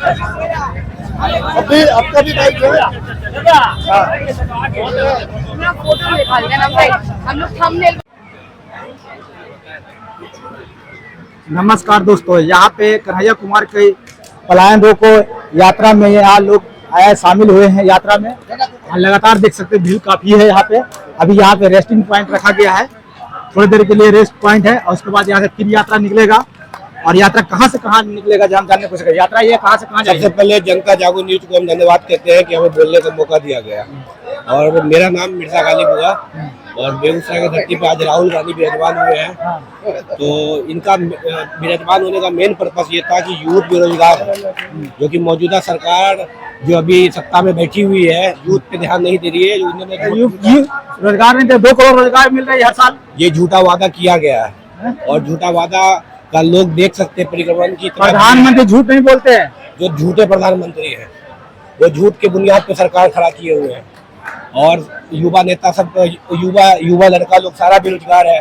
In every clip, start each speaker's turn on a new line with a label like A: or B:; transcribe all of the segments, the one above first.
A: अभी आपका भी बाइक है।
B: फोटो निकाल देना भाई, हम लोग थंबनेल।
C: नमस्कार दोस्तों, यहाँ पे कन्हैया कुमार के पलायन रोको यात्रा में यहाँ लोग आया शामिल हुए हैं यात्रा में। लगातार देख सकते हैं भीड़ काफी है यहाँ पे। अभी यहाँ पे रेस्टिंग पॉइंट रखा गया है, थोड़ी देर के लिए रेस्ट पॉइंट है और उसके बाद यहाँ से फिर यात्रा निकलेगा। और यात्रा कहाँ से कहाँ निकलेगा हम जानने को सके। यात्रा ये कहाँ से कहाँ जाएगी?
A: सबसे पहले जनता जागो न्यूज को हम धन्यवाद कहते हैं कि हमें बोलने का मौका दिया गया। और मेरा नाम मिर्जा गालिब हुआ और बेगूसराय की धरती पर आज राहुल गांधी विराजमान हुए हैं। तो इनका विराजमान होने का मेन पर्पस ये था कि यूथ बेरोजगार है, जो कि मौजूदा सरकार जो अभी सत्ता में बैठी हुई है यूथ पे ध्यान नहीं दे रही है।
C: रोजगार नहीं, 2 करोड़ रोजगार मिल रहे हैं हर साल।
A: ये झूठा वादा किया गया है और झूठा वादा का लोग देख सकते हैं। परिक्रमण की
C: प्रधानमंत्री झूठ नहीं बोलते हैं।
A: जो झूठे प्रधानमंत्री हैं वो झूठ के बुनियाद पे सरकार खड़ा किए हुए हैं। और युवा नेता सब युवा लड़का लोग सारा बेरोजगार है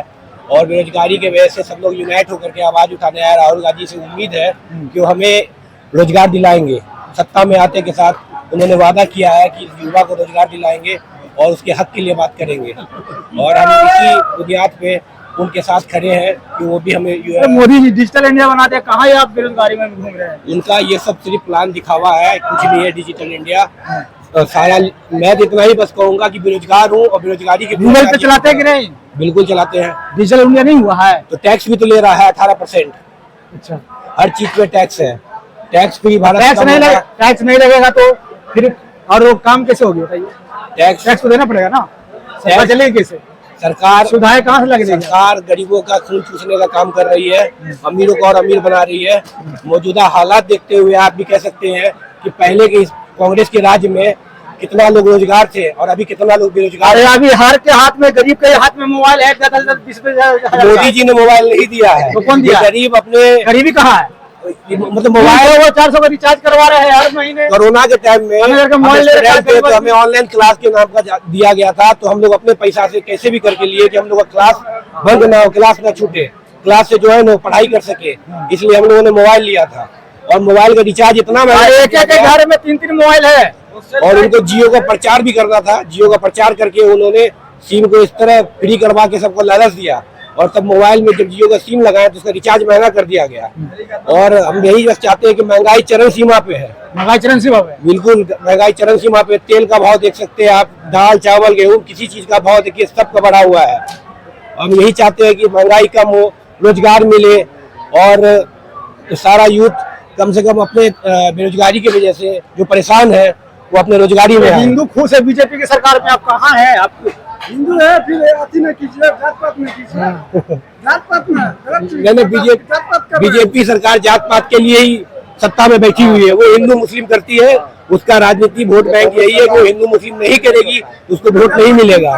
A: और बेरोजगारी के वजह से सब लोग यूनाइट होकर के आवाज उठाने आए। राहुल गांधी से उम्मीद है कि वो हमें रोजगार दिलाएंगे। सत्ता में आते के साथ उन्होंने वादा किया है कि युवा को रोजगार दिलाएंगे और उसके हक के लिए बात करेंगे। और हम इसी बुनियाद पे उनके साथ खड़े हैं कि वो भी हमें
C: मोदी जी डिजिटल इंडिया बनाते हैं। कहाँ आप बेरोजगारी में घूम रहे हैं?
A: उनका ये सब सिर्फ प्लान दिखावा है, कुछ नहीं है डिजिटल इंडिया। सारा मैं तो इतना ही बस कहूंगा कि बेरोजगार हूँ और बेरोजगारी के
C: गूगल पे चलाते हैं कि नहीं?
A: बिल्कुल चलाते हैं।
C: डिजिटल इंडिया नहीं हुआ है
A: तो टैक्स भी तो ले रहा है 18%।
C: अच्छा,
A: हर चीज पे टैक्स है। Tax free Bharat.
C: टैक्स नहीं लगेगा तो फिर और वो काम कैसे होगी बताइए? टैक्स तो देना पड़ेगा ना, सरकार चलेगी कैसे? सरकार सुधार कहाँ से लगेगी?
A: सरकार गरीबों का खून चूसने का काम कर रही है, अमीरों को और अमीर बना रही है। मौजूदा हालात देखते हुए आप भी कह सकते हैं कि पहले के कांग्रेस के राज्य में कितना लोग रोजगार थे और अभी कितना लोग बेरोजगार है।
C: अभी हर के हाथ में, गरीब के हाथ में मोबाइल है।
A: मोदी जी ने मोबाइल नहीं दिया है।
C: तो कौन दिया?
A: गरीब अपने
C: गरीबी कहाँ है?
A: मतलब मोबाइल
C: वो 400 का रिचार्ज करवा रहे हैं हर महीने।
A: कोरोना के टाइम में मोबाइल तो हमें ऑनलाइन क्लास के नाम का दिया गया था। तो हम लोग अपने पैसा से कैसे भी करके लिए कि हम लोग का क्लास बंद ना हो, क्लास ना छूटे, क्लास से जो है ना पढ़ाई कर सके, इसलिए हम लोगों ने मोबाइल लिया था। और मोबाइल का रिचार्ज इतना महंगा,
C: एक घर में 3 मोबाइल है।
A: और उनको जियो का प्रचार भी करना था। जियो का प्रचार करके उन्होंने सिम को इस तरह फ्री करवा के सबको लालच दिया और तब मोबाइल में जब जियो का सिम लगाया तो उसका रिचार्ज महंगा कर दिया गया। और हम यही बस चाहते हैं कि महंगाई चरम सीमा पे है।
C: महंगाई चरम सीमा पे? बिल्कुल
A: महंगाई चरम सीमा पे। तेल का भाव देख सकते हैं आप, दाल चावल गेहूं किसी चीज का भाव देखिए, सबका बढ़ा हुआ है। हम यही चाहते हैं कि महंगाई कम हो, रोजगार मिले और सारा यूथ कम से कम अपने बेरोजगारी की वजह से जो परेशान है वो अपने रोजगारी में।
C: हिंदू खुश है बीजेपी की सरकार में? आप कहाँ है? आप
D: हिंदू है फिर अति में कीजिए, जात पात में कीजिए। जात पात में
A: बीजेपी सरकार जात पात के लिए ही सत्ता में बैठी हुई है। वो हिंदू मुस्लिम करती है, उसका राजनीति वोट बैंक यही है कि वो हिंदू मुस्लिम नहीं करेगी उसको वोट नहीं मिलेगा।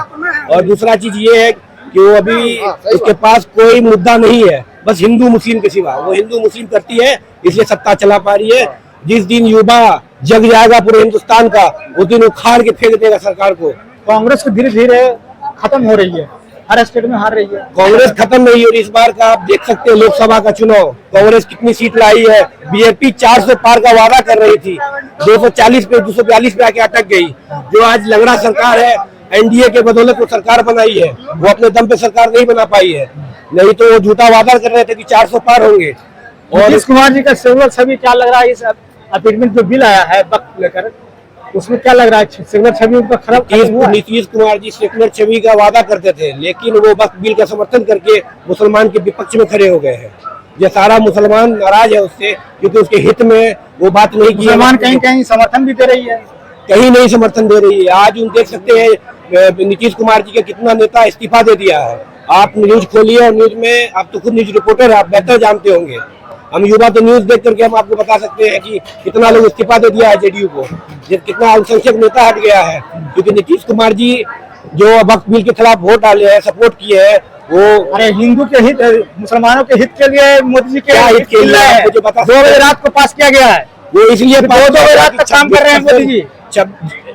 A: और दूसरा चीज ये है कि वो अभी उसके पास कोई मुद्दा नहीं है, बस हिंदू मुस्लिम के सिवा। वो हिंदू मुस्लिम करती है इसलिए सत्ता चला पा रही है। जिस दिन युवा जग जाएगा पूरे हिंदुस्तान का, उस दिन उखाड़ के फेंक देगा सरकार को।
C: कांग्रेस को धीरे धीरे खत्म हो रही है, हर स्टेट में हार रही है।
A: कांग्रेस खत्म नहीं हो रही। इस बार का आप देख सकते हैं लोकसभा का चुनाव, कांग्रेस कितनी सीट लाई है। बीजेपी 400 पार का वादा कर रही थी, 240 पे 242 पे आके अटक गई। जो आज लंगड़ा सरकार है, एनडीए के बदौलत वो सरकार बनाई है, वो अपने दम पे सरकार नहीं बना पाई है। नहीं तो वो झूठा वादा कर रहे थे कि 400 पार होंगे।
C: और नीतीश कुमार जी का सिग्नल छवि क्या लग रहा है? इस अपीलमेंट जो बिल आया है वक्त लेकर, उसमें क्या लग रहा है? सिग्नल छवि उनका खराब हुआ?
A: नीतीश कुमार जी सेकुलर छवि का वादा करते थे, लेकिन वो वक्त बिल का समर्थन करके मुसलमान के विपक्ष में खड़े हो गए हैं। ये सारा मुसलमान नाराज है उससे, क्योंकि उसके हित में वो बात नहीं की।
C: मुसलमान कहीं कहीं समर्थन भी दे रही है,
A: कहीं नहीं समर्थन दे रही है। आज उन देख सकते हैं नीतीश कुमार जी के कितना नेता इस्तीफा दे दिया है। आप न्यूज खोलिए और न्यूज में, आप तो खुद न्यूज रिपोर्टर है, आप बेहतर जानते होंगे। हम युवा तो न्यूज देख करके हम आपको बता सकते हैं कि कितना लोग इस्तीफा दे दिया है जेडीयू को, कितना अल्पसंख्यक नेता हट गया है। क्योंकि नीतीश कुमार जी जो वक्फ बिल के खिलाफ वोट डाले हैं, सपोर्ट किए हैं, वो
C: अरे हिंदू के हित, मुसलमानों के हित के लिए मोदी जी के
A: हित के लिए मुझे बता
C: 2 बजे रात को पास किया गया है।
A: वो इसलिए
C: 2 बजे रात तक काम कर रहे हैं मोदी जी।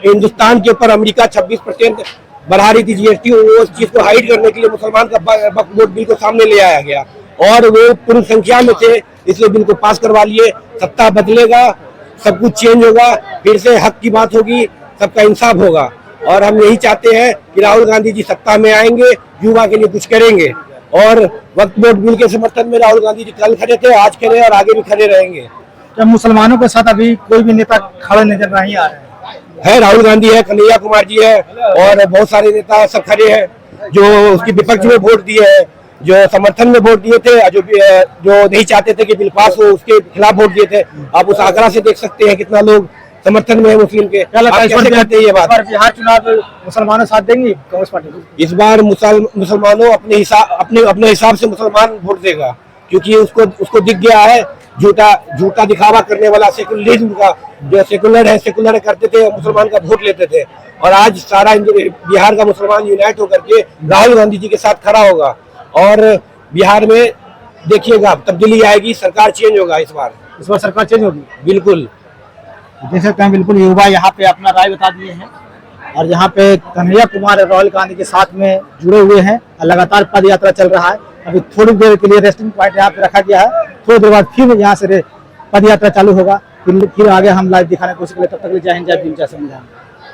A: हिंदुस्तान के ऊपर अमेरिका 26% बढ़ा रही थी जीएसटी, वो उस चीज को हाइड करने के लिए मुसलमान का वोट बिल को सामने ले आया गया और वो पूर्ण संख्या में थे, इसलिए बिल को पास करवा लिए। सत्ता बदलेगा सब कुछ चेंज होगा, फिर से हक की बात होगी, सबका इंसाफ होगा। और हम यही चाहते हैं कि राहुल गांधी जी सत्ता में आएंगे, युवा के लिए कुछ करेंगे। और वक्त वोट बिल के समर्थन में राहुल गांधी जी कल खड़े थे, आज खड़े और आगे भी खड़े रहेंगे।
C: क्या मुसलमानों के साथ अभी कोई भी नेता खड़े नजर नहीं आ रहे हैं?
A: है, राहुल गांधी है, कन्हैया कुमार जी है, और बहुत सारे नेता सब खड़े हैं जो उसके विपक्ष में वोट दिए हैं, जो समर्थन में वोट दिए थे, जो नहीं चाहते थे कि बिल पास हो उसके खिलाफ वोट दिए थे। आप उस आंकड़ा से देख सकते हैं कितना लोग समर्थन में है मुस्लिम के।
C: क्या लगता है
A: आप कैसे कहते हैं ये बात?
C: बिहार चुनाव मुसलमानों साथ देंगे कांग्रेस पार्टी?
A: इस बार मुसलमानों अपने हिसाब से मुसलमान वोट देगा, क्योंकि उसको दिख गया है झूठा दिखावा करने वाला सेकुलरिज्म का, जो सेकुलर करते थे, मुसलमान का वोट लेते थे। और आज सारा बिहार का मुसलमान यूनाइट होकर के राहुल गांधी जी के साथ खड़ा होगा, और बिहार में देखिएगा तब्दीली आएगी, सरकार चेंज होगा इस बार
C: सरकार चेंज होगी।
A: बिल्कुल।
C: देख सकते हैं बिल्कुल युवा यहाँ पे अपना राय बता दिए हैं, और यहाँ पे कन्हैया कुमार राहुल गांधी के साथ में जुड़े हुए हैं। लगातार पद यात्रा चल रहा है। अभी थोड़ी देर के लिए रेस्टिंग पॉइंट यहाँ पे रखा गया है, थोड़ी देर बाद फिर यहाँ से पद यात्रा चालू होगा, फिर आगे हम लाइव दिखाने की कोशिश करें। तब तक जय हिंद, जय भीम, जय संविधान।